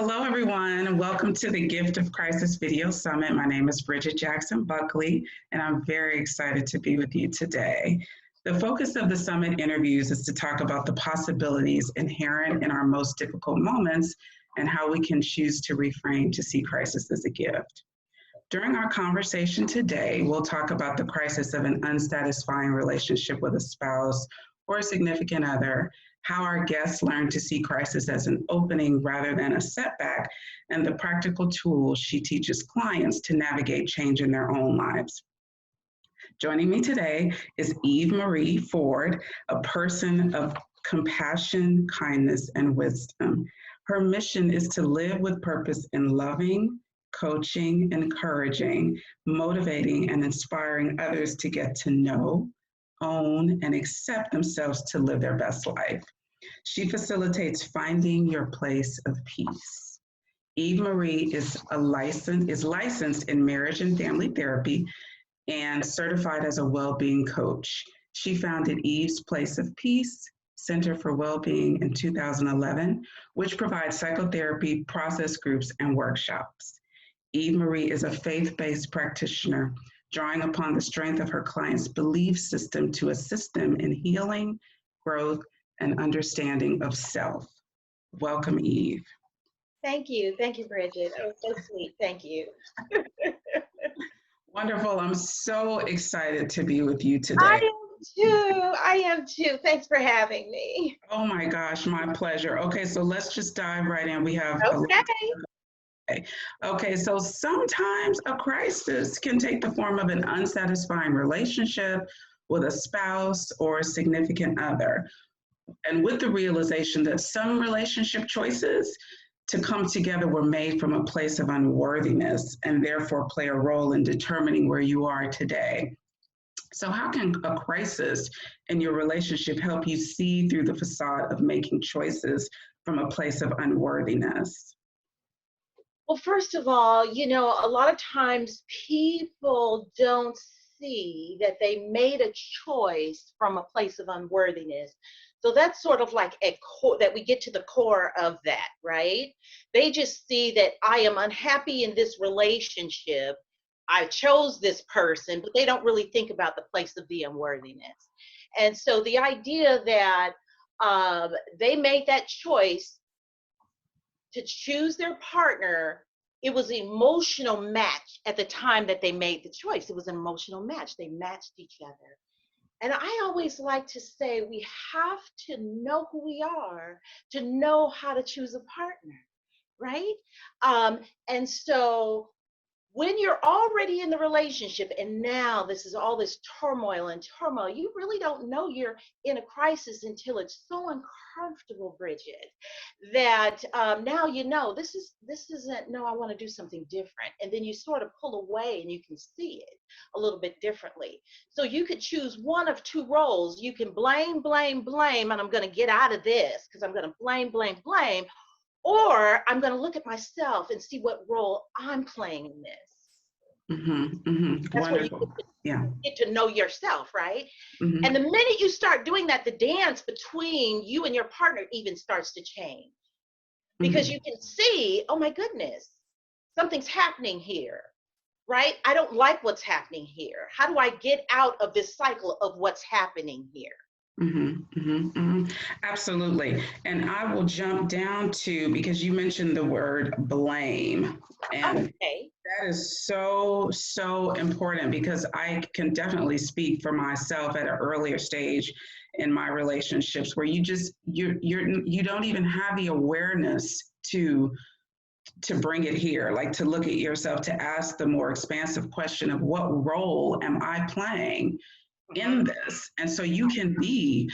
Hello, everyone. Welcome to the Gift of Crisis Video Summit. My name is Bridget Jackson-Buckley, and I'm very excited to be with you today. The focus of the summit interviews is to talk about the possibilities inherent in our most difficult moments and how we can choose to reframe to see crisis as a gift. During our conversation today, we'll talk about the crisis of an unsatisfying relationship with a spouse or a significant other, how our guests learn to see crisis as an opening rather than a setback, and the practical tools she teaches clients to navigate change in their own lives. Joining me today is Eve Marie Ford, a person of compassion, kindness, and wisdom. Her mission is to live with purpose in loving, coaching, encouraging, motivating, and inspiring others to get to know, own, and accept themselves to live their best life. She facilitates finding your place of peace. Eve Marie is licensed in marriage and family therapy and certified as a well-being coach. She founded Eve's Place of Peace Center for Wellbeing in 2011, which provides psychotherapy, process groups, and workshops. Eve Marie is a faith-based practitioner, drawing upon the strength of her clients' belief system to assist them in healing, growth, and understanding of self. Welcome, Eve. Thank you. Thank you, Bridget. Oh, so sweet. Thank you. Wonderful. I'm so excited to be with you today. I am too. Thanks for having me. Oh my gosh, my pleasure. Okay, so let's just dive right in. We have Okay, so sometimes a crisis can take the form of an unsatisfying relationship with a spouse or a significant other. And with the realization that some relationship choices to come together were made from a place of unworthiness and therefore play a role in determining where you are today. So how can a crisis in your relationship help you see through the facade of making choices from a place of unworthiness? Well, first of all, a lot of times people don't see that they made a choice from a place of unworthiness. So that's sort of like that we get to the core of that, right? They just see that I am unhappy in this relationship. I chose this person, but they don't really think about the place of the unworthiness. And so the idea that they made that choice to choose their partner, it was an emotional match at the time that they made the choice. It was an emotional match. They matched each other. And I always like to say we have to know who we are to know how to choose a partner, right? And so when you're already in the relationship and now this is all this turmoil, you really don't know you're in a crisis until it's so uncomfortable, Bridget, that now this isn't, no, I want to do something different. And then you sort of pull away and you can see it a little bit differently. So you could choose one of two roles. You can blame, and I'm going to get out of this because I'm going to blame, or I'm going to look at myself and see what role I'm playing in this. That's Wonderful. Where you get to know yourself, right? Mm-hmm. And the minute you start doing that, the dance between you and your partner even starts to change. Because you can see, oh my goodness, something's happening here, right? I don't like what's happening here. How do I get out of this cycle of what's happening here? Absolutely. And I will jump down to, because you mentioned the word blame. And that is so, so important because I can definitely speak for myself at an earlier stage in my relationships where you don't even have the awareness to bring it here, like to look at yourself, to ask the more expansive question of what role am I playing in this? And so you can be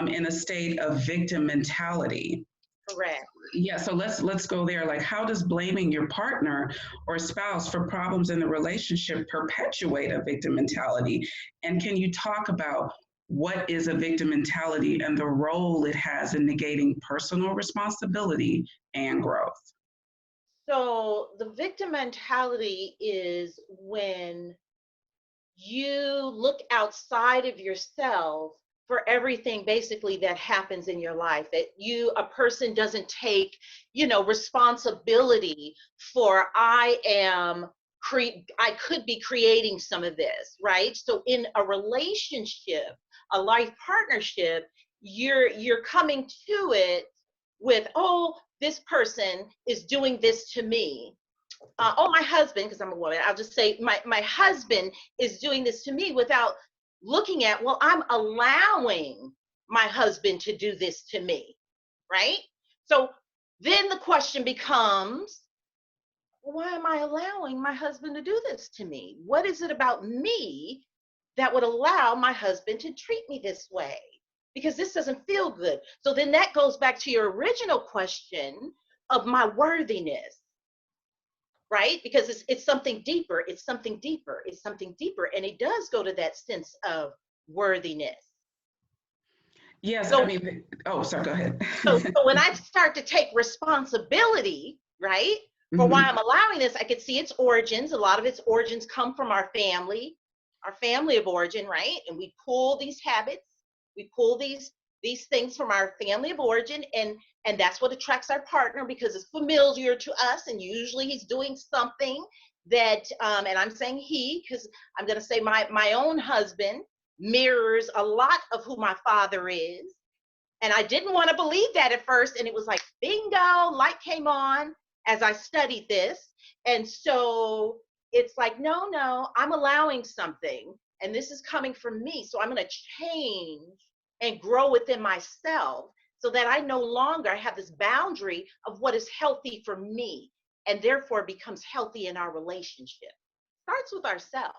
in a state of victim mentality. Correct. Yeah, so let's go there. Like, how does blaming your partner or spouse for problems in the relationship perpetuate a victim mentality? And can you talk about what is a victim mentality and the role it has in negating personal responsibility and growth? So the victim mentality is when you look outside of yourself for everything basically that happens in your life, that a person doesn't take, responsibility for, I could be creating some of this, right? So in a relationship, a life partnership, you're coming to it with, oh, this person is doing this to me. Oh, my husband, because I'm a woman, I'll just say my husband is doing this to me, without looking at, well, I'm allowing my husband to do this to me, right? So then the question becomes, why am I allowing my husband to do this to me? What is it about me that would allow my husband to treat me this way? Because this doesn't feel good. So then that goes back to your original question of my worthiness, right? Because it's something deeper, it's something deeper, it's something deeper. And it does go to that sense of worthiness. Yes, So, I mean, oh, sorry, go ahead. so when I start to take responsibility, right, for why I'm allowing this, I could see its origins. A lot of its origins come from our family of origin, right? And we pull these habits, we pull these things from our family of origin, and that's what attracts our partner, because it's familiar to us, and usually he's doing something that, and I'm saying he, because I'm going to say my own husband mirrors a lot of who my father is. And I didn't want to believe that at first, and it was like, bingo, light came on as I studied this. And so it's like, no, I'm allowing something, and this is coming from me, so I'm going to change and grow within myself, so that I no longer have this boundary of what is healthy for me, and therefore becomes healthy in our relationship. Starts with ourselves.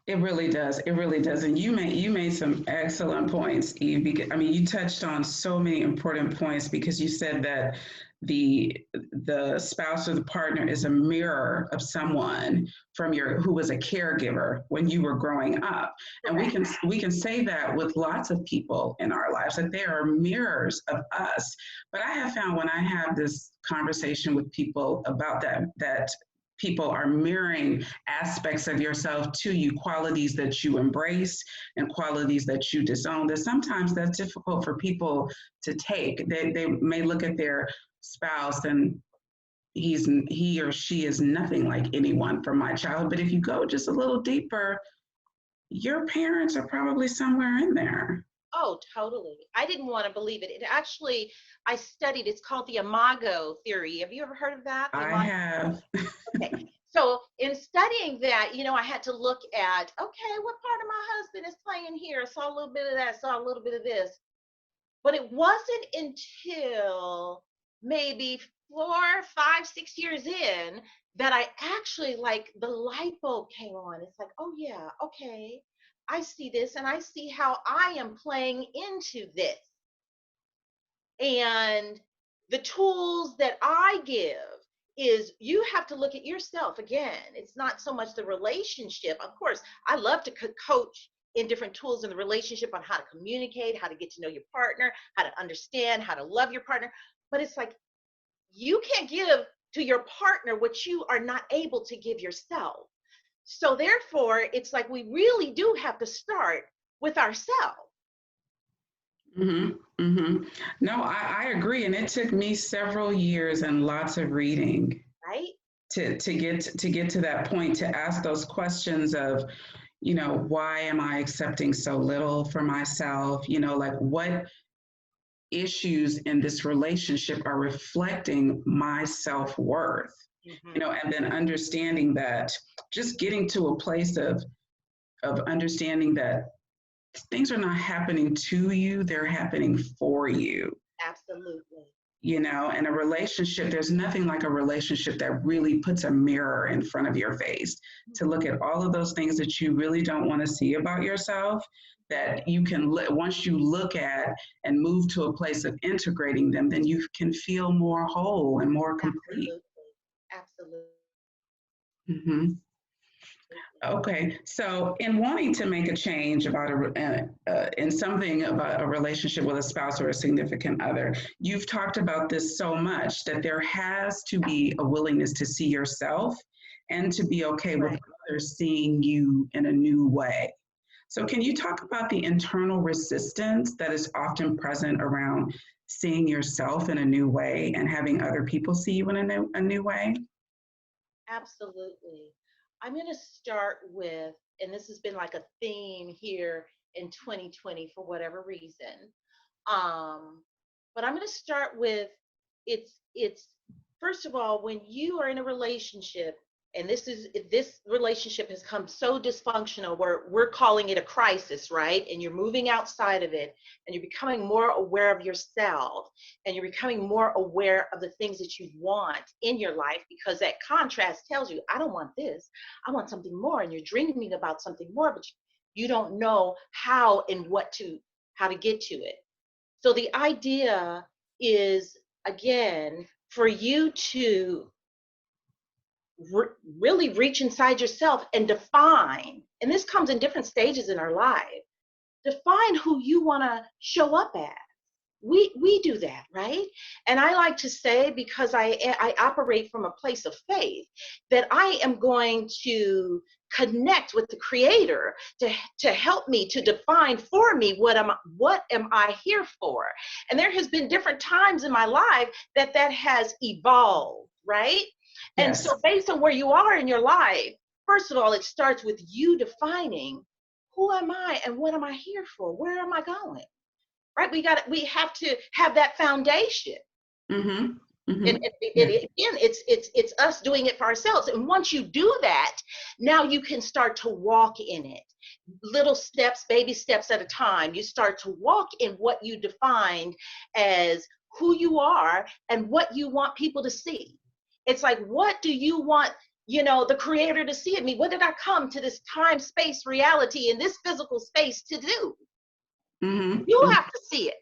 It really does. It really does. And you made some excellent points, Eve. Because, I mean, you touched on so many important points, because you said that the spouse or the partner is a mirror of someone from who was a caregiver when you were growing up. And we can say that with lots of people in our lives, that they are mirrors of us. But I have found, when I have this conversation with people about that people are mirroring aspects of yourself to you, qualities that you embrace and qualities that you disown, that sometimes that's difficult for people to take. They may look at their spouse and he or she is nothing like anyone from my childhood. But if you go just a little deeper, your parents are probably somewhere in there. Oh, totally. I didn't want to believe it. It actually, I studied, it's called the Imago Theory. Have you ever heard of that? I have. Okay. So in studying that, I had to look at, okay, what part of my husband is playing here? I saw a little bit of that, saw a little bit of this. But it wasn't until maybe 4, 5, 6 years in that I actually, like, the light bulb came on. It's like, oh yeah, okay, I see this, and I see how I am playing into this. And the tools that I give is, you have to look at yourself again. It's not so much the relationship. Of course, I love to coach in different tools in the relationship on how to communicate, how to get to know your partner, how to understand, how to love your partner. But it's like, you can't give to your partner what you are not able to give yourself. So therefore, it's like, we really do have to start with ourselves. No, I agree. And it took me several years and lots of reading, right, to get to that point, to ask those questions of, why am I accepting so little for myself? Like, what issues in this relationship are reflecting my self-worth? And then understanding that, just getting to a place of understanding that things are not happening to you, they're happening for you. Absolutely. And a relationship, there's nothing like a relationship that really puts a mirror in front of your face to look at all of those things that you really don't want to see about yourself, that you can, once you look at and move to a place of integrating them, then you can feel more whole and more complete. Absolutely. Okay, so in wanting to make a change about in something about a relationship with a spouse or a significant other, you've talked about this so much, that there has to be a willingness to see yourself and to be okay with others seeing you in a new way. So can you talk about the internal resistance that is often present around seeing yourself in a new way and having other people see you in a new way? Absolutely. I'm going to start with, and this has been like a theme here in 2020 for whatever reason. Um, but I'm going to start with it's first of all, when you are in a relationship, and this relationship has come so dysfunctional where we're calling it a crisis, right? And you're moving outside of it, and you're becoming more aware of yourself, and you're becoming more aware of the things that you want in your life, because that contrast tells you, I don't want this, I want something more, and you're dreaming about something more, but you don't know how and how to get to it. So the idea is, again, for you to really reach inside yourself and define, and this comes in different stages in our life, define who you want to show up as. We do that, right? And I like to say, because I operate from a place of faith, that I am going to connect with the creator to help me to define for me what am I here for. And there has been different times in my life that has evolved, right? And Yes. so based on where you are in your life, first of all, it starts with you defining, who am I and what am I here for? Where am I going? Right? We have to have that foundation. Mm-hmm. And Mm-hmm. again, it's us doing it for ourselves. And once you do that, now you can start to walk in it. Little steps, baby steps at a time. You start to walk in what you defined as who you are and what you want people to see. It's like, what do you want, the creator to see in me? What did I come to this time, space, reality, in this physical space to do? Mm-hmm. You Mm-hmm. have to see it.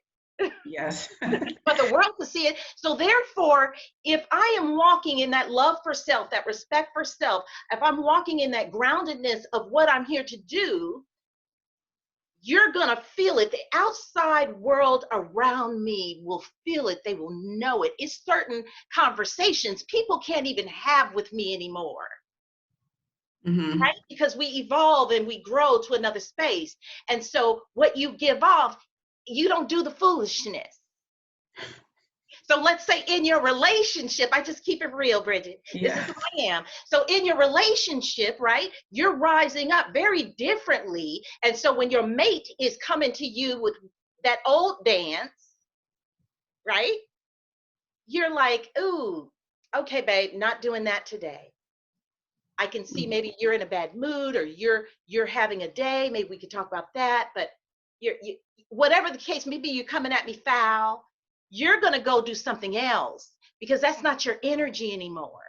Yes. For the world to see it. So therefore, if I am walking in that love for self, that respect for self, if I'm walking in that groundedness of what I'm here to do, you're going to feel it. The outside world around me will feel it. They will know it. It's certain conversations people can't even have with me anymore. Mm-hmm. Right? Because we evolve and we grow to another space. And so what you give off, you don't do the foolishness. So let's say in your relationship, I just keep it real, Bridget. This is Yeah. who I am. So in your relationship, right, you're rising up very differently. And so when your mate is coming to you with that old dance, right, you're like, ooh, okay, babe, not doing that today. I can see maybe you're in a bad mood, or you're having a day. Maybe we could talk about that. But you whatever the case, maybe you're coming at me foul. You're gonna go do something else because that's not your energy anymore.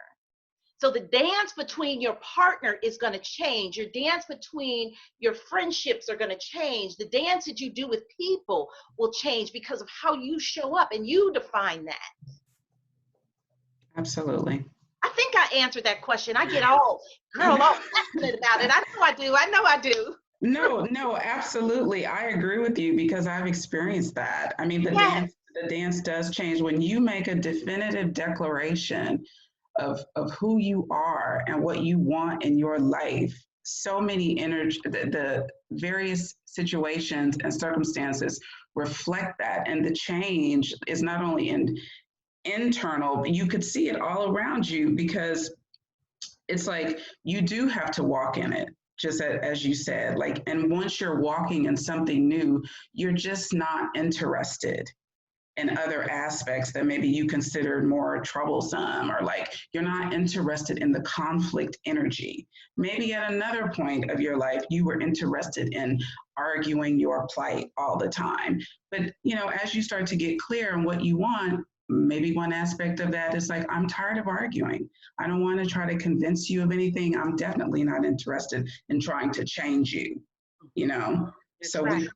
So the dance between your partner is going to change. Your dance between your friendships are going to change. The dance that you do with people will change because of how you show up, and you define that. Absolutely. I think I answered that question. I get all, girl, all passionate about it. I know I do. I know I do. No, no, absolutely. I agree with you because I've experienced that. I mean, Yes. the dance does change when you make a definitive declaration of who you are and what you want in your life. So many energy, the various situations and circumstances reflect that, and the change is not only internal, but you could see it all around you because it's like you do have to walk in it, just as you said, like, and once you're walking in something new, you're just not interested in other aspects that maybe you considered more troublesome, or like you're not interested in the conflict energy. Maybe at another point of your life you were interested in arguing your plight all the time, but as you start to get clear on what you want, maybe one aspect of that is like, I'm tired of arguing. I don't want to try to convince you of anything. I'm definitely not interested in trying to change you, you know That's so right.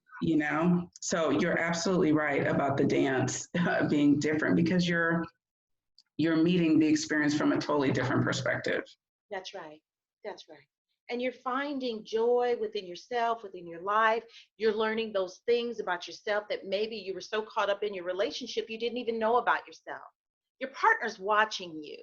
so you're absolutely right about the dance being different because you're meeting the experience from a totally different perspective. That's right. That's right. And you're finding joy within yourself, within your life. You're learning those things about yourself that maybe you were so caught up in your relationship you didn't even know about yourself. Your partner's watching you.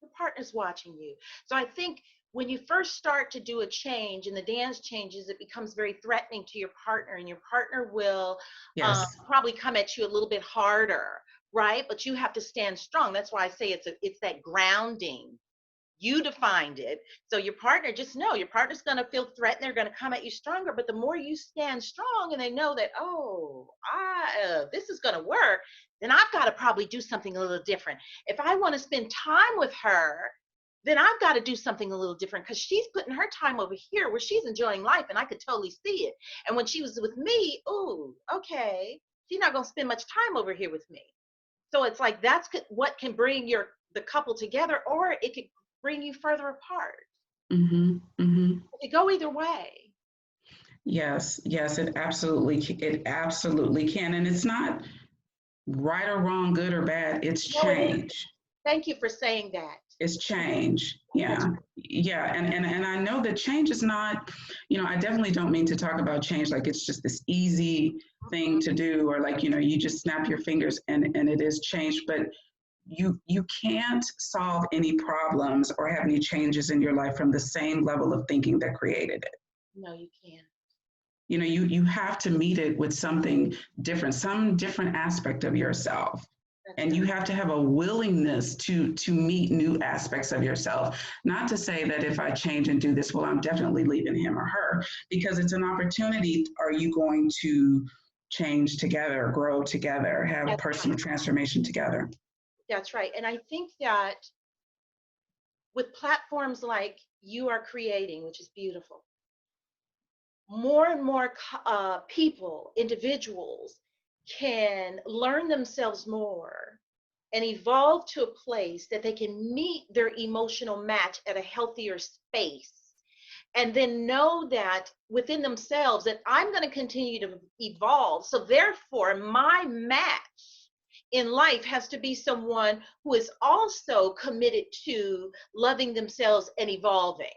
Your partner's watching you. So I think when you first start to do a change and the dance changes, it becomes very threatening to your partner, and your partner will Yes. probably come at you a little bit harder, right? But you have to stand strong. That's why I say it's that grounding. You defined it. So your partner, just know your partner's going to feel threatened. They're going to come at you stronger. But the more you stand strong and they know that, oh, this is going to work, then I've got to probably do something a little different. If I want to spend time with her, then I've got to do something a little different, because she's putting her time over here where she's enjoying life, and I could totally see it. And when she was with me, oh, okay, she's not going to spend much time over here with me. So it's like that's what can bring the couple together, or it could bring you further apart. Mm-hmm. Mm-hmm. It could go either way. Yes, yes, it absolutely can. And it's not right or wrong, good or bad. It's No, it is. change. Thank you for saying that. It's change. That's Yeah. Yeah. And I know that change is not, I definitely don't mean to talk about change like it's just this easy thing to do, or like, you just snap your fingers and it is change. But you can't solve any problems or have any changes in your life from the same level of thinking that created it. No, you can't. You have to meet it with something different, some different aspect of yourself. And you have to have a willingness to meet new aspects of yourself. Not to say that if I change and do this, well, I'm definitely leaving him or her, because it's an opportunity. Are you going to change together, grow together, have That's personal right. transformation together? That's right. And I think that with platforms like you are creating, which is beautiful, more and more people, individuals, can learn themselves more and evolve to a place that they can meet their emotional match at a healthier space, and then know that within themselves that I'm going to continue to evolve. So therefore, my match in life has to be someone who is also committed to loving themselves and evolving.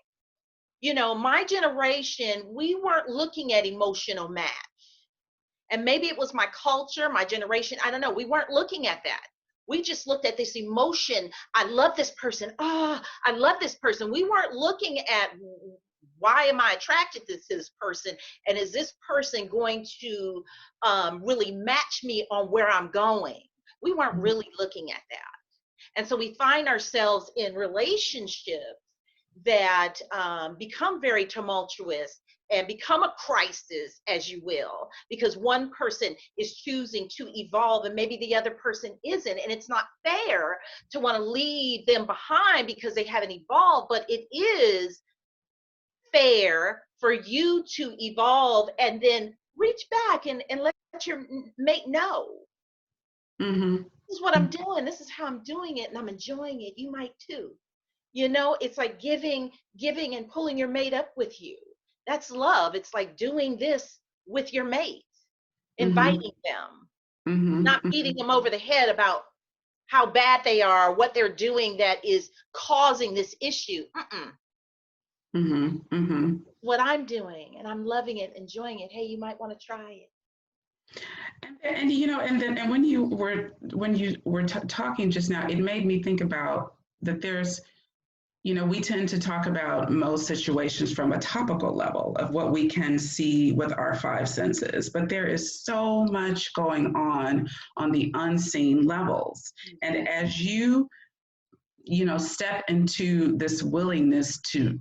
My generation, we weren't looking at emotional match. And maybe it was my culture, my generation, I don't know. We weren't looking at that. We just looked at this emotion. I love this person. I love this person. We weren't looking at, why am I attracted to this person? And is this person going to really match me on where I'm going? We weren't really looking at that. And so we find ourselves in relationships that become very tumultuous and become a crisis, as you will, because one person is choosing to evolve and maybe the other person isn't. And it's not fair to want to leave them behind because they haven't evolved, but it is fair for you to evolve and then reach back and let your mate know. Mm-hmm. This is what I'm doing. This is how I'm doing it, and I'm enjoying it. You might too. It's like giving and pulling your mate up with you. That's love. It's like doing this with your mate, inviting them, not beating them over the head about how bad they are, what they're doing that is causing this issue. What I'm doing, and I'm loving it, enjoying it. Hey, you might want to try it. And when you were talking just now, it made me think about that there's, we tend to talk about most situations from a topical level of what we can see with our five senses, but there is so much going on the unseen levels. And as you step into this willingness to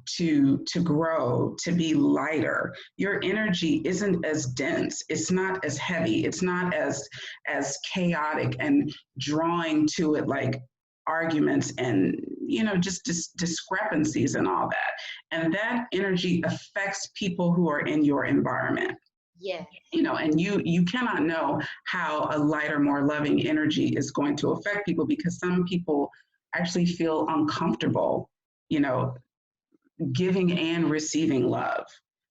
grow, to be lighter, your energy isn't as dense, it's not as heavy, it's not as chaotic and drawing to it like arguments and just discrepancies and all that. And that energy affects people who are in your environment. Yeah. And you cannot know how a lighter, more loving energy is going to affect people, because some people actually feel uncomfortable, giving and receiving love.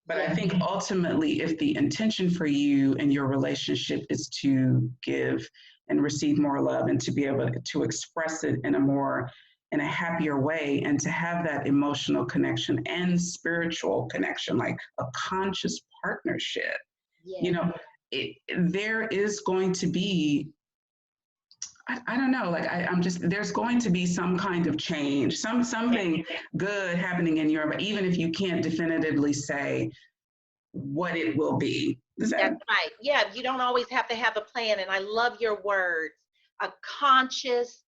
But I think ultimately, if the intention for you and your relationship is to give and receive more love and to be able to express it in a happier way, and to have that emotional connection and spiritual connection, like a conscious partnership, there is going to be I don't know, like I'm just, there's going to be some kind of change, something good happening in Europe, even if you can't definitively say what it will be. Is that? That's right. Yeah, you don't always have to have a plan. And I love your words, a conscious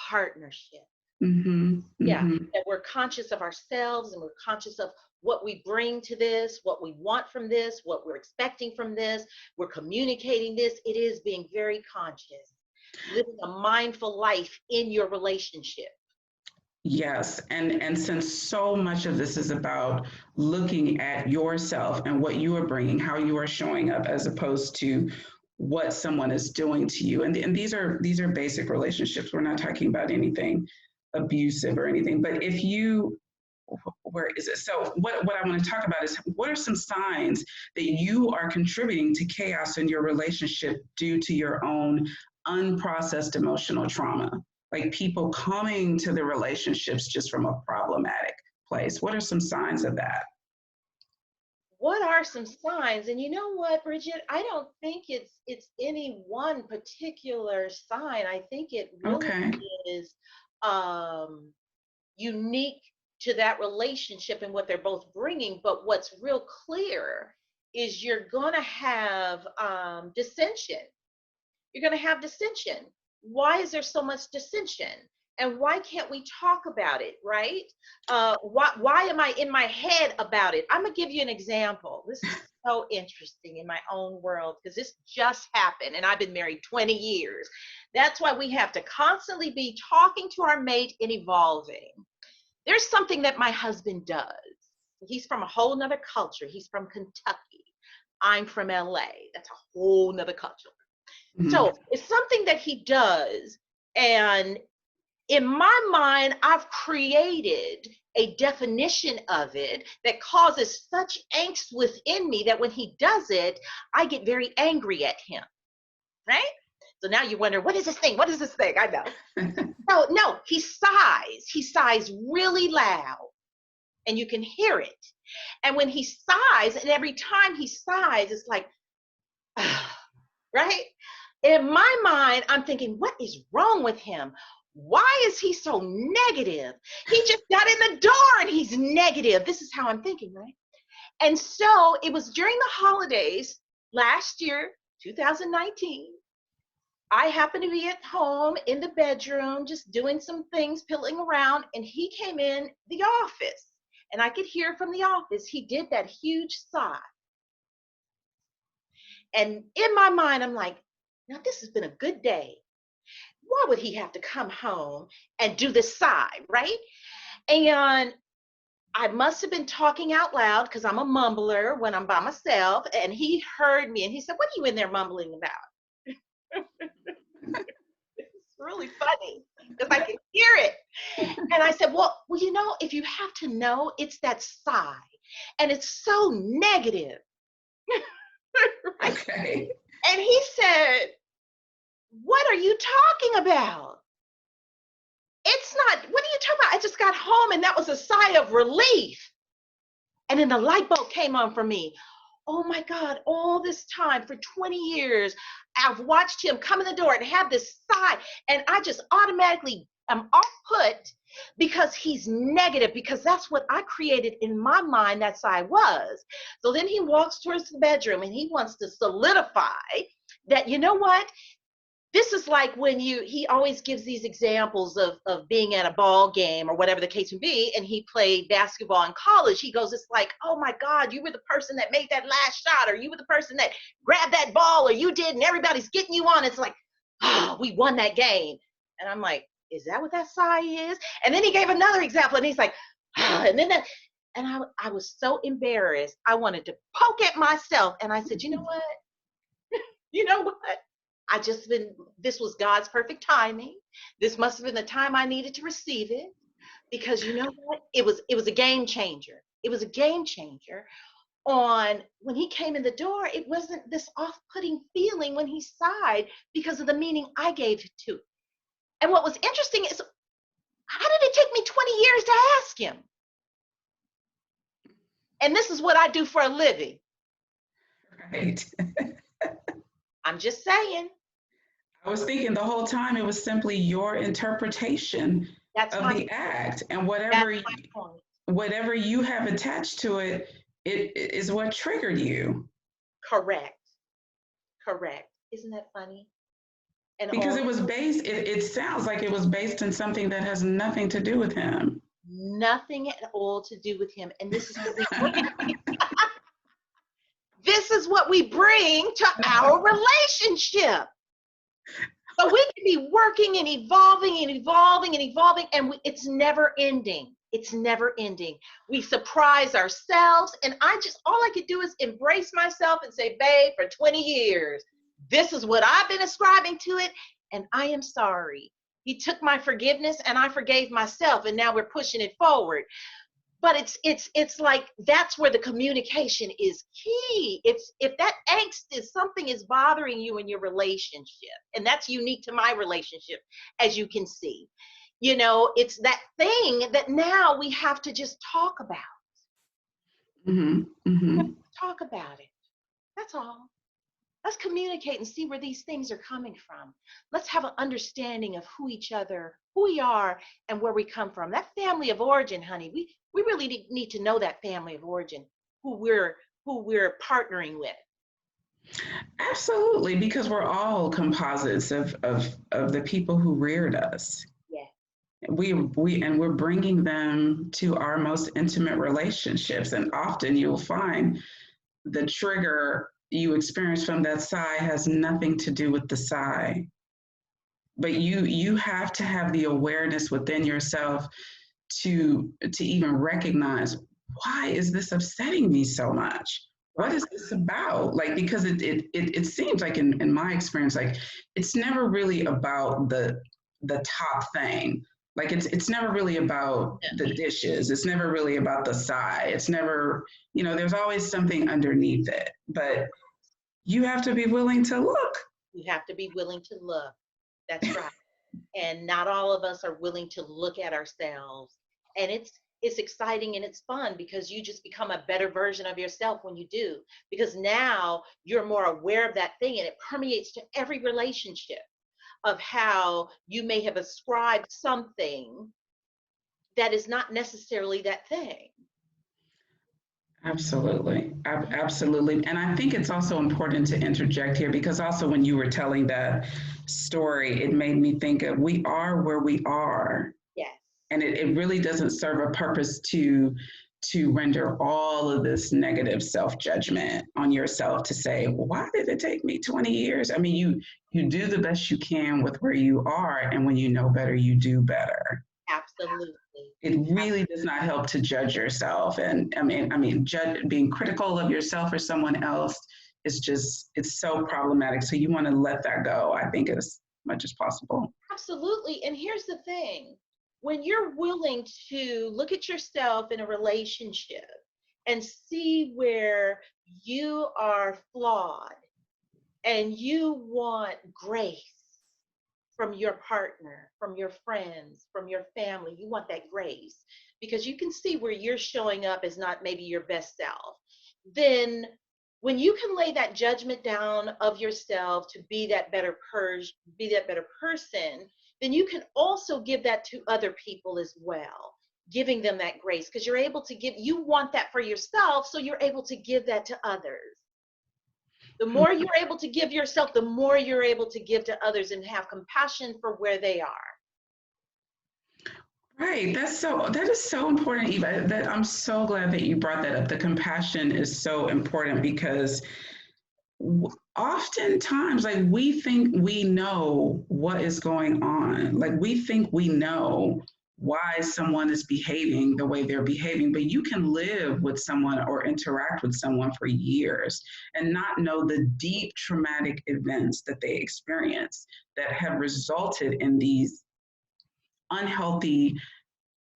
partnership. Mm-hmm, Yeah, mm-hmm. that we're conscious of ourselves and we're conscious of what we bring to this, what we want from this, what we're expecting from this. We're communicating this. It is being very conscious, living a mindful life in your relationship. Yes, and since so much of this is about looking at yourself and what you are bringing, how you are showing up, as opposed to what someone is doing to you, and these are basic relationships. We're not talking about anything abusive or anything. But if you, where is it? So what I want to talk about is, what are some signs that you are contributing to chaos in your relationship due to your own unprocessed emotional trauma? Like people coming to the relationships just from a problematic place. What are some signs of that? What are some signs? And you know what, Bridget? I don't think it's any one particular sign. I think it really Okay. is um, unique to that relationship and what they're both bringing. But what's real clear is you're going to have dissension. You're going to have dissension. Why is there so much dissension? And why can't we talk about it, right? Why am I in my head about it? I'm going to give you an example. This is so interesting in my own world because this just happened and I've been married 20 years. That's why we have to constantly be talking to our mate and evolving. There's something that my husband does. He's from a whole nother culture. He's from Kentucky. I'm from LA. That's a whole nother culture. Mm-hmm. So it's something that he does. And in my mind, I've created a definition of it that causes such angst within me that when he does it, I get very angry at him. Right? So now you wonder, what is this thing? What is this thing? I know. No, he sighs. He sighs really loud. And you can hear it. And when he sighs, and every time he sighs, it's like, right? In my mind, I'm thinking, what is wrong with him? Why is he so negative? He just got in the door and he's negative. This is how I'm thinking, right? And so it was during the holidays last year, 2019. I happened to be at home in the bedroom, just doing some things, piddling around, and he came in the office. And I could hear from the office, he did that huge sigh. And in my mind, I'm like, now this has been a good day. Why would he have to come home and do this sigh, right? And I must have been talking out loud because I'm a mumbler when I'm by myself. And he heard me and he said, what are you in there mumbling about? It's really funny because I can hear it. And I said, well, you know, if you have to know, it's that sigh. And it's so negative. Right? Okay. And he said, what are you talking about? It's not, what are you talking about? I just got home and that was a sigh of relief. And then the light bulb came on for me. Oh my God, all this time for 20 years, I've watched him come in the door and have this sigh. And I just automatically am off put because he's negative, because that's what I created in my mind that sigh was. So then he walks towards the bedroom and he wants to solidify that, you know what? This is like when he always gives these examples of being at a ball game or whatever the case would be, and he played basketball in college. He goes, it's like, oh my God, you were the person that made that last shot, or you were the person that grabbed that ball, or you did, and everybody's getting you on. It's like, oh, we won that game. And I'm like, is that what that sigh is? And then he gave another example, and he's like, and then and I was so embarrassed. I wanted to poke at myself, and I said, you know what? You know what? This was God's perfect timing. This must have been the time I needed to receive it, because you know what? It was a game changer. It was a game changer. On when he came in the door, it wasn't this off-putting feeling when he sighed because of the meaning I gave it to. And what was interesting is, how did it take me 20 years to ask him? And this is what I do for a living. Right. I'm just saying. I was thinking the whole time it was simply your interpretation That's of my the act, and that's my point. whatever you have attached to it, it is what triggered you. Correct. Correct. Isn't that funny? And Because all it was based, it sounds like it was based in something that has nothing to do with him. nothing at all to do with him. And this is what we this is what we bring to our relationship. So we can be working and evolving and evolving and evolving, and it's never ending. It's never ending. We surprise ourselves, and all I could do is embrace myself and say, babe, for 20 years, this is what I've been ascribing to it, and I am sorry. He took my forgiveness, and I forgave myself, and now we're pushing it forward. But it's like that's where the communication is key. If that angst is something is bothering you in your relationship, and that's unique to my relationship, as you can see, it's that thing that now we have to just talk about. Mm-hmm. Mm-hmm. Talk about it. That's all. Let's communicate and see where these things are coming from. Let's have an understanding of who we are, and where we come from. That family of origin, honey, we really need to know that family of origin, who we're partnering with. Absolutely, because we're all composites of the people who reared us. Yeah. We're bringing them to our most intimate relationships, and often you'll find the trigger you experience from that side has nothing to do with the side, but you have to have the awareness within yourself to even recognize, why is this upsetting me so much? What is this about? Like, because it seems like in my experience, like it's never really about the top thing. Like it's never really about the dishes. It's never really about the side. It's never, there's always something underneath it. But you have to be willing to look. You have to be willing to look. That's right. And not all of us are willing to look at ourselves. And it's exciting and it's fun, because you just become a better version of yourself when you do, because now you're more aware of that thing, and it permeates to every relationship of how you may have ascribed something that is not necessarily that thing. Absolutely. Absolutely. And I think it's also important to interject here, because also when you were telling that story, it made me think of, we are where we are. Yes. And it really doesn't serve a purpose to render all of this negative self-judgment on yourself, to say, well, why did it take me 20 years? I mean, you do the best you can with where you are, and when you know better, you do better. Absolutely. It really does not help to judge yourself. And being critical of yourself or someone else it's so problematic. So you want to let that go, I think, as much as possible. Absolutely. And here's the thing. When you're willing to look at yourself in a relationship and see where you are flawed, and you want grace from your partner, from your friends, from your family, you want that grace because you can see where you're showing up as not maybe your best self, then when you can lay that judgment down of yourself to be that better person, then you can also give that to other people as well, giving them that grace, because you're able to give, you want that for yourself, so you're able to give that to others. The more you're able to give yourself, the more you're able to give to others and have compassion for where they are. Right. That is so important, Eva. That I'm so glad that you brought that up. The compassion is so important, because oftentimes, like, we think we know what is going on. Like, we think we know why someone is behaving the way they're behaving, but you can live with someone or interact with someone for years and not know the deep traumatic events that they experience that have resulted in these unhealthy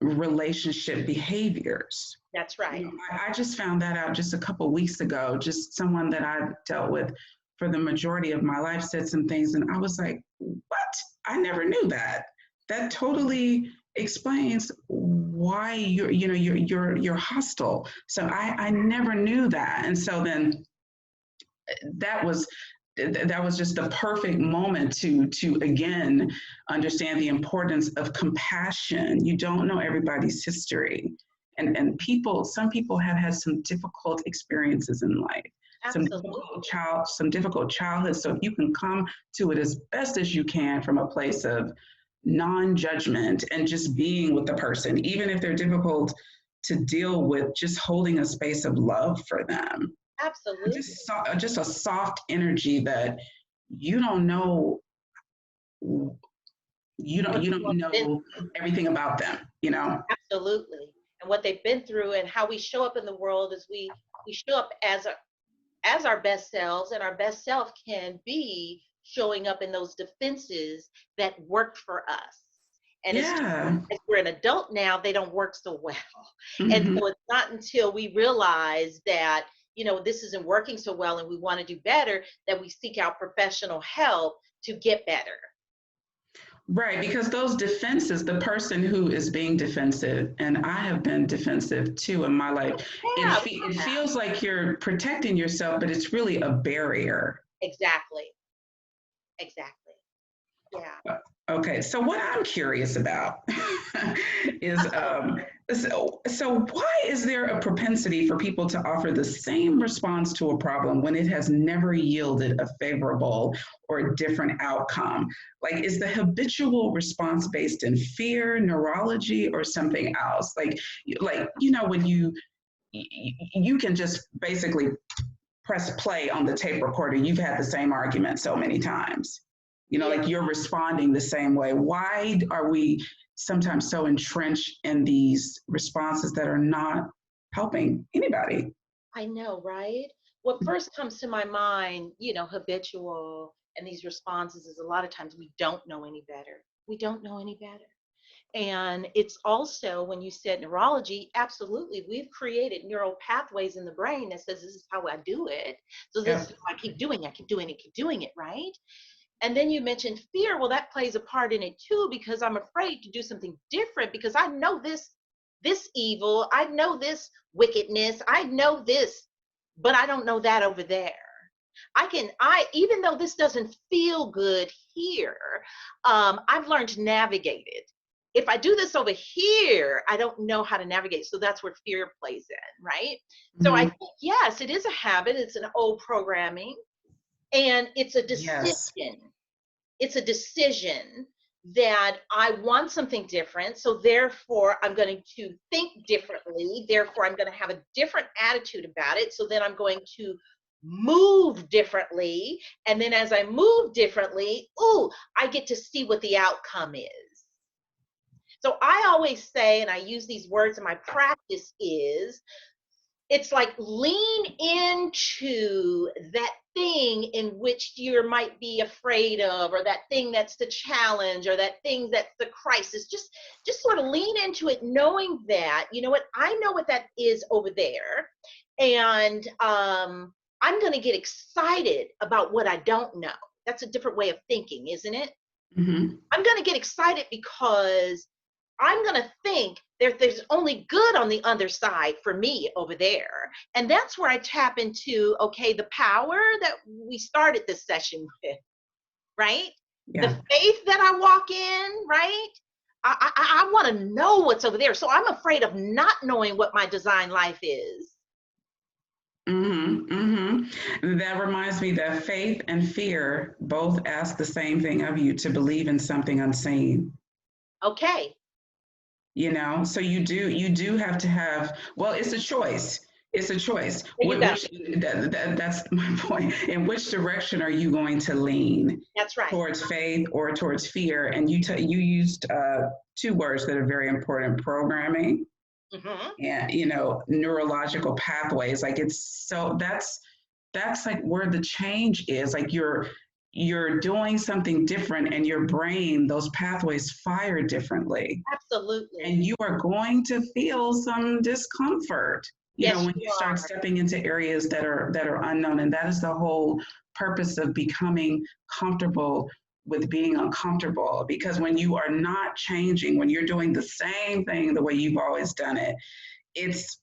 relationship behaviors. That's right. I just found that out just a couple of weeks ago. Just someone that I've dealt with for the majority of my life said some things, and I was like, what? I never knew that. That totally explains why you're hostile. So I never knew that. And so then that was that was just the perfect moment to again understand the importance of compassion. You don't know everybody's history, and some people have had some difficult experiences in life, Absolutely. some difficult childhood. So if you can come to it as best as you can from a place of non-judgment and just being with the person, even if they're difficult to deal with, just holding a space of love for them, Absolutely. just a soft energy that you don't know, What you people don't have been know everything about them, you know. absolutely. And what they've been through and how we show up in the world is we show up as our best selves, and our best self can be showing up in those defenses that worked for us. And Yeah. as we're an adult now, they don't work so well. And Mm-hmm. so it's not until we realize that, this isn't working so well and we want to do better, that we seek out professional help to get better. Right, because those defenses, the person who is being defensive, and I have been defensive too in my life, Yeah, it feels like you're protecting yourself, but it's really a barrier. exactly. Exactly. Yeah. Okay, so what I'm curious about is so why is there a propensity for people to offer the same response to a problem when it has never yielded a favorable or different outcome? Like, is the habitual response based in fear, neurology, or something else? When you can just basically press play on the tape recorder, you've had the same argument so many times. Yeah. Like you're responding the same way. Why are we sometimes so entrenched in these responses that are not helping anybody? I know, right? What first comes to my mind, habitual and these responses is a lot of times we don't know any better. We don't know any better. And it's also when you said neurology, absolutely, we've created neural pathways in the brain that says this is how I do it. So this Yeah. is how I keep doing it, keep doing it, right? And then you mentioned fear. Well, that plays a part in it too, because I'm afraid to do something different because I know this evil, I know this wickedness, I know this, but I don't know that over there. Even though this doesn't feel good here, I've learned to navigate it. If I do this over here, I don't know how to navigate. So that's where fear plays in, right? So I Mm-hmm. think, yes, it is a habit. It's an old programming, and it's a Yes. decision. It's a decision that I want something different. So therefore, I'm going to think differently. Therefore, I'm going to have a different attitude about it. So then I'm going to move differently. And then as I move differently, I get to see what the outcome is. So I always say, and I use these words in my practice, it's like lean into that thing in which you might be afraid of, or that thing that's the challenge, or that thing that's the crisis. Just sort of lean into it, knowing that, you know what, I know what that is over there. And I'm going to get excited about what I don't know. That's a different way of thinking, isn't it? Mm-hmm. I'm going to get excited because I'm going to think there's only good on the other side for me over there. And that's where I tap into, okay, the power that we started this session with, right? The Yeah. faith that I walk in, right? I want to know what's over there. So I'm afraid of not knowing what my design life is. Mm-hmm. Mm-hmm. That reminds me that faith and fear both ask the same thing of you, to believe in something unseen. Okay. So you do have to have, well, it's a choice. It's a choice. There you go. That's my point. In which direction are you going to lean? That's right. Towards faith or towards fear? And you used two words that are very important: programming Mm-hmm. and neurological pathways. Like that's like where the change is. Like you're doing something different, and your brain, those pathways fire differently, Absolutely. and you are going to feel some discomfort, Yes, when you you start are. stepping into areas that are unknown. And that is the whole purpose of becoming comfortable with being uncomfortable, because when you are not changing, when you're doing the same thing the way you've always done it, it's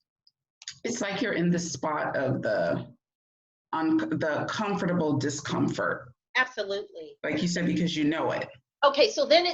like you're in the spot of the comfortable discomfort, Absolutely. like you said, because you know it. Okay, so then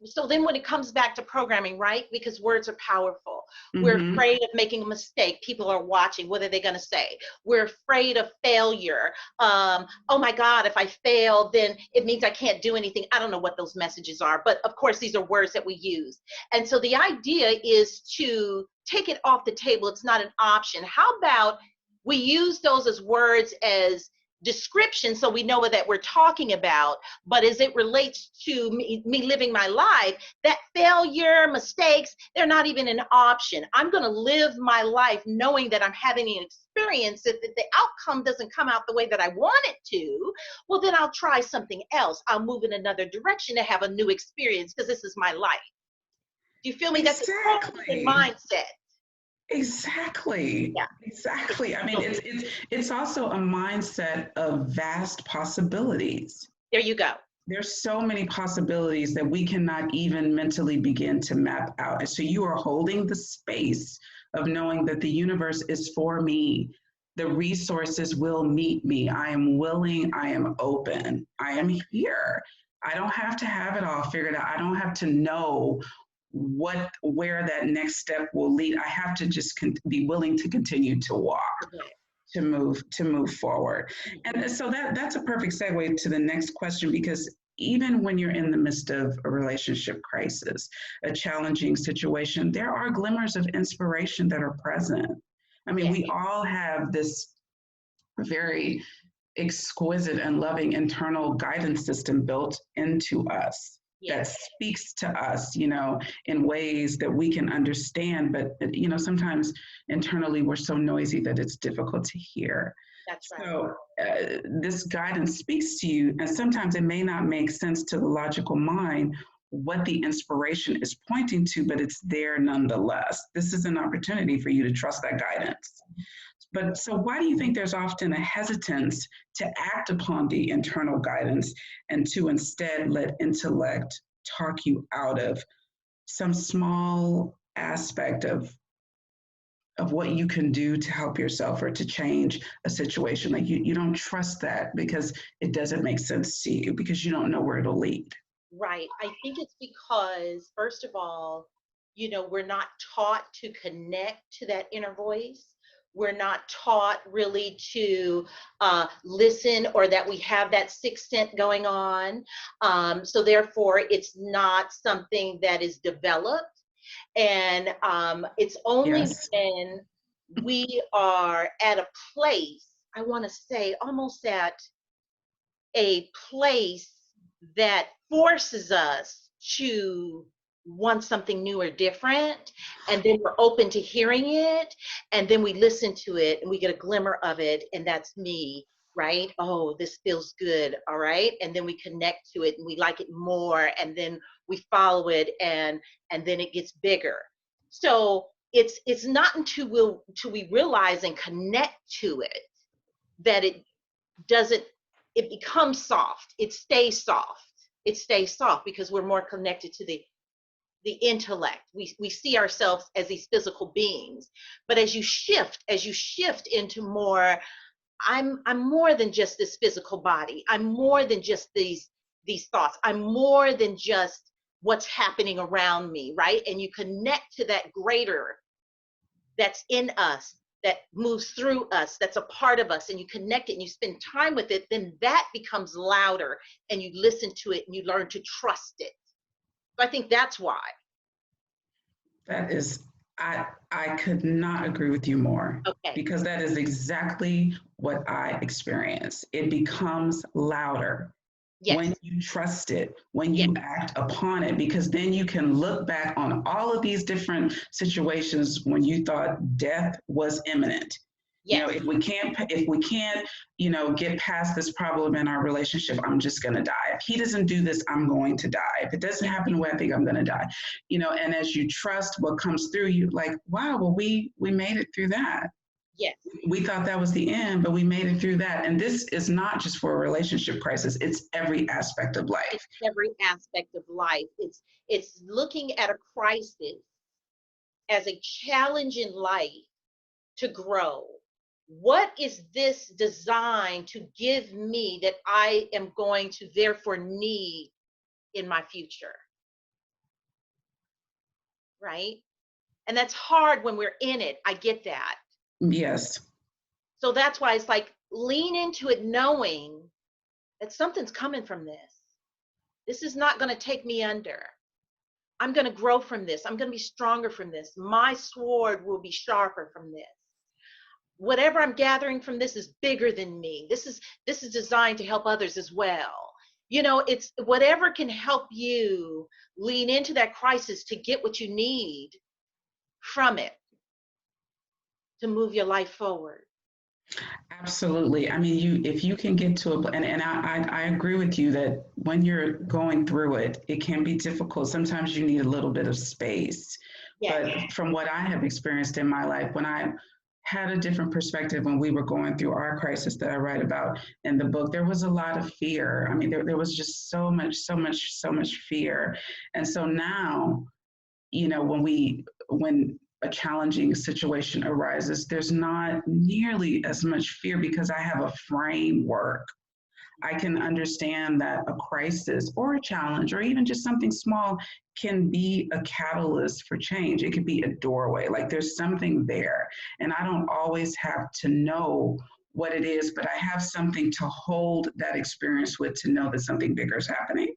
so then when it comes back to programming, right? Because words are powerful. We're Mm-hmm. afraid of making a mistake. People are watching. What are they going to say? We're afraid of failure. Oh my God, if I fail, then it means I can't do anything. I don't know what those messages are, but of course these are words that we use. And so the idea is to take it off the table. It's not an option. How about we use those as words, as description, so we know what that we're talking about, but as it relates to me living my life, that failure, mistakes, they're not even an option. I'm going to live my life knowing that I'm having an experience. If the outcome doesn't come out the way that I want it to, well, then I'll try something else. I'll move in another direction to have a new experience, because this is my life. Do you feel me? That's a totally Exactly. mindset. Exactly. Yeah. Exactly. I mean, it's also a mindset of vast possibilities. There you go. There's so many possibilities that we cannot even mentally begin to map out. And so you are holding the space of knowing that the universe is for me. The resources will meet me. I am willing. I am open. I am here. I don't have to have it all figured out. I don't have to know where that next step will lead. I have to just be willing to continue to walk, to move forward. And so that's a perfect segue to the next question, because even when you're in the midst of a relationship crisis, a challenging situation, there are glimmers of inspiration that are present. I mean, we all have this very exquisite and loving internal guidance system built into us that speaks to us, in ways that we can understand. But, sometimes internally we're so noisy that it's difficult to hear. That's right. So this guidance speaks to you, and sometimes it may not make sense to the logical mind what the inspiration is pointing to, but it's there nonetheless. This is an opportunity for you to trust that guidance. But so why do you think there's often a hesitance to act upon the internal guidance and to instead let intellect talk you out of some small aspect of what you can do to help yourself or to change a situation? Like you don't trust that because it doesn't make sense to you, because you don't know where it'll lead. Right. I think it's because, first of all, we're not taught to connect to that inner voice. We're not taught really to listen, or that we have that sixth sense going on. So therefore, it's not something that is developed. And it's only Yes. when we are at a place, I want to say almost at a place that forces us to want something new or different, and then we're open to hearing it, and then we listen to it and we get a glimmer of it, and that's me, right? Oh, this feels good. All right. And then we connect to it and we like it more, and then we follow it, and then it gets bigger. So it's not until we realize and connect to it that doesn't it becomes soft. It stays soft. It stays soft because we're more connected to the intellect. We see ourselves as these physical beings. But as you shift into more, I'm more than just this physical body. I'm more than just these thoughts. I'm more than just what's happening around me, right? And you connect to that greater that's in us, that moves through us, that's a part of us, and you connect it and you spend time with it, then that becomes louder, and you listen to it and you learn to trust it. So I think that's why. That is, I could not agree with you more, Okay. because that is exactly what I experience. It becomes louder when Yes. you trust it, when Yes. you act upon it, because then you can look back on all of these different situations when you thought death was imminent. Yes. If we can't, get past this problem in our relationship, I'm just going to die. If he doesn't do this, I'm going to die. If it doesn't happen the way I think, I'm going to die. And as you trust what comes through you, like, wow, well, we made it through that. Yes. We thought that was the end, but we made it through that. And this is not just for a relationship crisis, it's every aspect of life. It's every aspect of life. It's looking at a crisis as a challenge in life to grow. What is this designed to give me that I am going to therefore need in my future? Right? And that's hard when we're in it. I get that. Yes. So that's why it's like lean into it knowing that something's coming from this. This is not going to take me under. I'm going to grow from this. I'm going to be stronger from this. My sword will be sharper from this. Whatever I'm gathering from this is bigger than me. This is designed to help others as well. You know, it's whatever can help you lean into that crisis to get what you need from it to move your life forward. Absolutely. I mean, if you can get to and I agree with you that when you're going through it, it can be difficult. Sometimes you need a little bit of space. Yes. But from what I have experienced in my life, when I had a different perspective when we were going through our crisis that I write about in the book, there was a lot of fear. I mean, there was just so much fear. And so now, you know, when a challenging situation arises, there's not nearly as much fear because I have a framework. I can understand that a crisis or a challenge or even just something small can be a catalyst for change. It could be a doorway, like there's something there. And I don't always have to know what it is, but I have something to hold that experience with to know that something bigger is happening.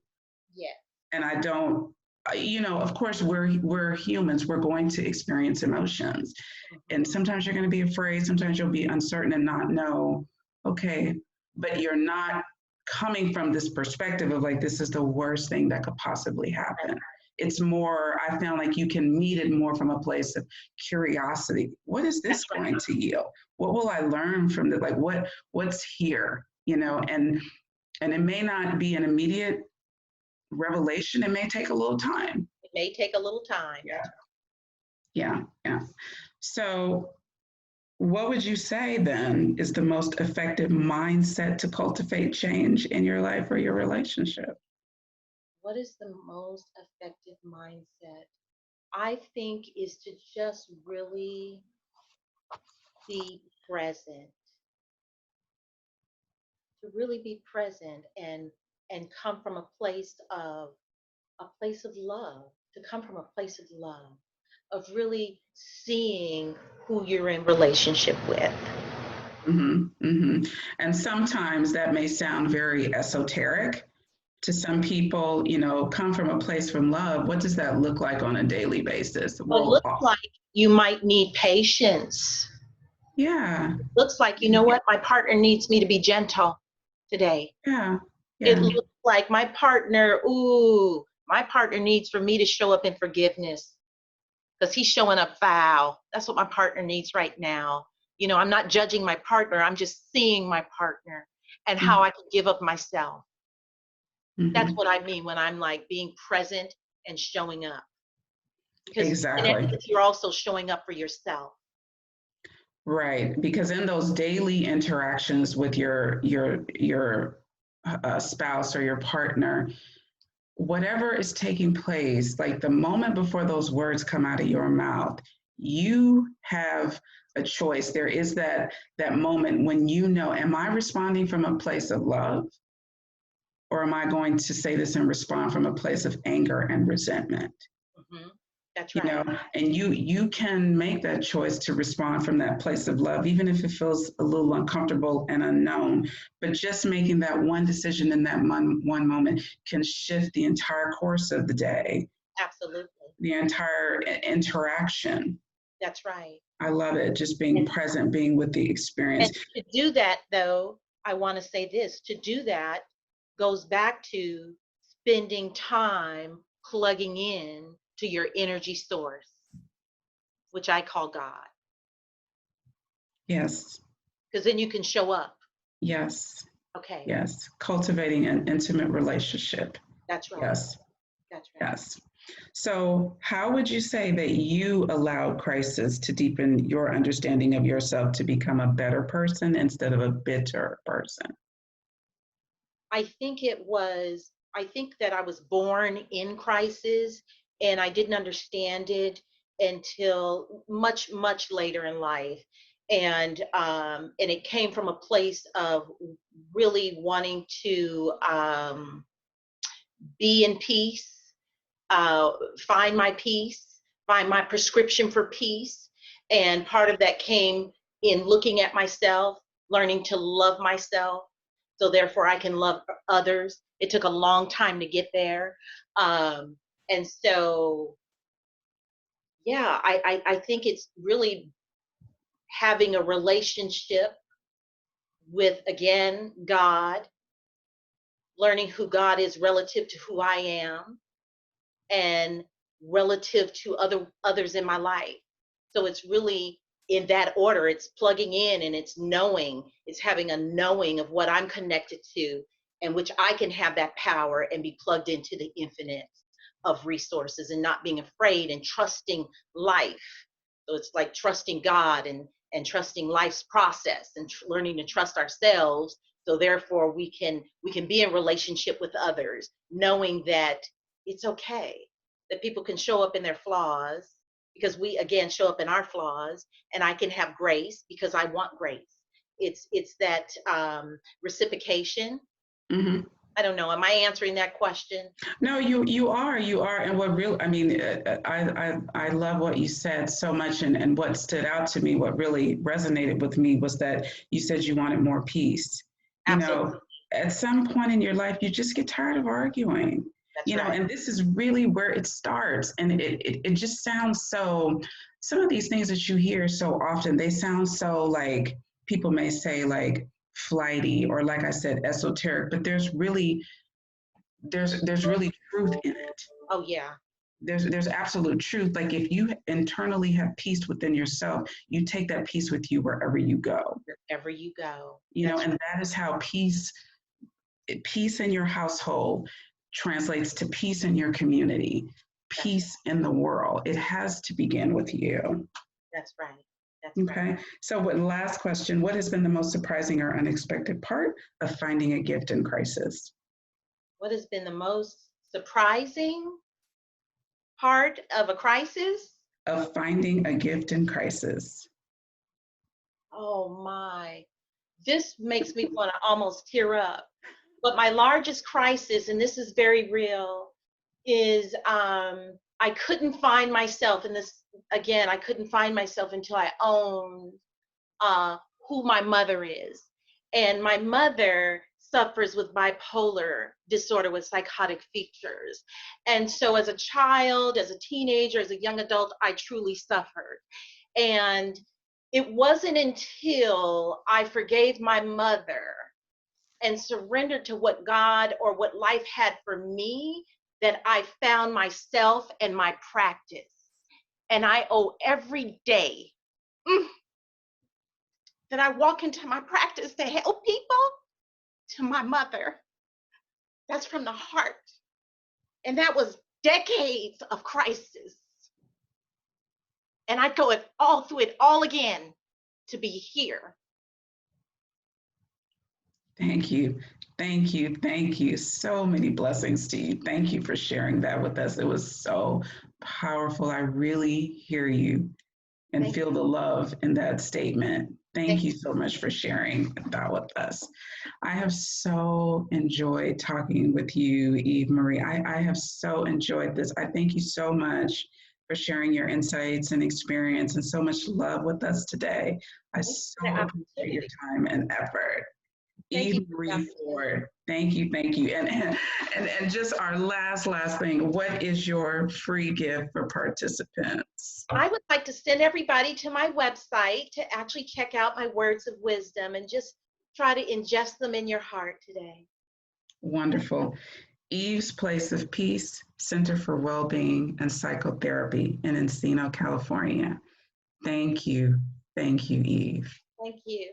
Yes. And I don't, you know, of course we're humans, we're going to experience emotions. And sometimes you're going to be afraid, sometimes you'll be uncertain and not know, okay, but you're not coming from this perspective of like, this is the worst thing that could possibly happen. It's more, I found like you can meet it more from a place of curiosity. What is this going to yield? What will I learn from this? Like what's here, you know? And it may not be an immediate revelation. It may take a little time. It may take a little time. Yeah. So what would you say then is the most effective mindset to cultivate change in your life or your relationship? What is the most effective mindset? I think is to just really be present, to really be present and come from a place of love, to come from a place of love, of really seeing who you're in relationship with. And sometimes that may sound very esoteric to some people, you know, come from a place from love. What does that look like on a daily basis? Well, it Well, looks like you might need patience. yeah. It looks like, you know what, my partner needs me to be gentle today. Yeah. It looks like my partner needs for me to show up in forgiveness because he's showing up foul. That's what my partner needs right now. You know, I'm not judging my partner. I'm just seeing my partner and how I can give up myself. That's what I mean when I'm like being present and showing up. Because Exactly. you're also showing up for yourself. Right, because in those daily interactions with your spouse or your partner, whatever is taking place, like the moment before those words come out of your mouth, you have a choice. There is that moment when you know, am I responding from a place of love, or am I going to say this and respond from a place of anger and resentment? That's right. You know, and you can make that choice to respond from that place of love, even if it feels a little uncomfortable and unknown. But just making that one decision in that one moment can shift the entire course of the day. Absolutely. The entire interaction. That's right. I love it. Just being present, being with the experience. And to do that, though, I want to say this, to do that goes back to spending time plugging in to your energy source, which I call God. Yes. Because then you can show up. Yes. Okay. Yes. Cultivating an intimate relationship. That's right. Yes. That's right. Yes. So how would you say that you allowed crisis to deepen your understanding of yourself to become a better person instead of a bitter person? I think that I was born in crisis and I didn't understand it until much, much later in life. and it came from a place of really wanting to be in peace, uh, find my peace, find my prescription for peace. And part of that came in looking at myself, learning to love myself, so therefore I can love others. It took a long time to get there. And so, yeah, I think it's really having a relationship with, again, God, learning who God is relative to who I am, and relative to others in my life. So it's really in that order. It's plugging in and it's knowing, it's having a knowing of what I'm connected to, and which I can have that power and be plugged into the infinite of resources, and not being afraid and trusting life. So it's like trusting God and trusting life's process, and learning to trust ourselves. So therefore we can be in relationship with others, knowing that it's okay, that people can show up in their flaws, because we again show up in our flaws, and I can have grace because I want grace. It's that reciprocation. Mm-hmm. I don't know. Am I answering that question? No, you are, and what real, I mean, I love what you said so much, and what stood out to me, what really resonated with me was that you said you wanted more peace. You Absolutely. know, at some point in your life, you just get tired of arguing. That's right. And this is really where it starts, and it just sounds so. Some of these things that you hear so often, they sound so like people may say like flighty or like I said esoteric, but there's really truth in it. Oh yeah. There's absolute truth. Like if you internally have peace within yourself, you take that peace with you wherever you go. Wherever you go. And that is how peace in your household translates to peace in your community, peace in the world. It has to begin with you. That's right. That's okay. Right. So last question, what has been the most surprising or unexpected part of finding a gift in crisis? What has been the most surprising part of a crisis? Of finding a gift in crisis. Oh my. This makes me want to almost tear up. But my largest crisis, and this is very real, is I couldn't find myself in this. Again, I couldn't find myself until I owned who my mother is. And my mother suffers with bipolar disorder with psychotic features. And so as a child, as a teenager, as a young adult, I truly suffered. And it wasn't until I forgave my mother and surrendered to what God or what life had for me that I found myself and my practice. And I owe every day that I walk into my practice to help people to my mother. That's from the heart. And that was decades of crisis. And I'd go through it all again to be here. Thank you. Thank you. Thank you. So many blessings to you. Thank you for sharing that with us. It was so powerful. I really hear you and feel the love in that statement. Thank you so much for sharing that with us. I have so enjoyed talking with you, Eve Marie. I have so enjoyed this. I thank you so much for sharing your insights and experience and so much love with us today. I so appreciate your time and effort. Eve Marie Ford, thank you. And just our last thing, what is your free gift for participants? I would like to send everybody to my website to actually check out my words of wisdom and just try to ingest them in your heart today. Wonderful. Eve's Place of Peace, Center for Wellbeing and Psychotherapy in Encino, California. Thank you. Thank you, Eve. Thank you.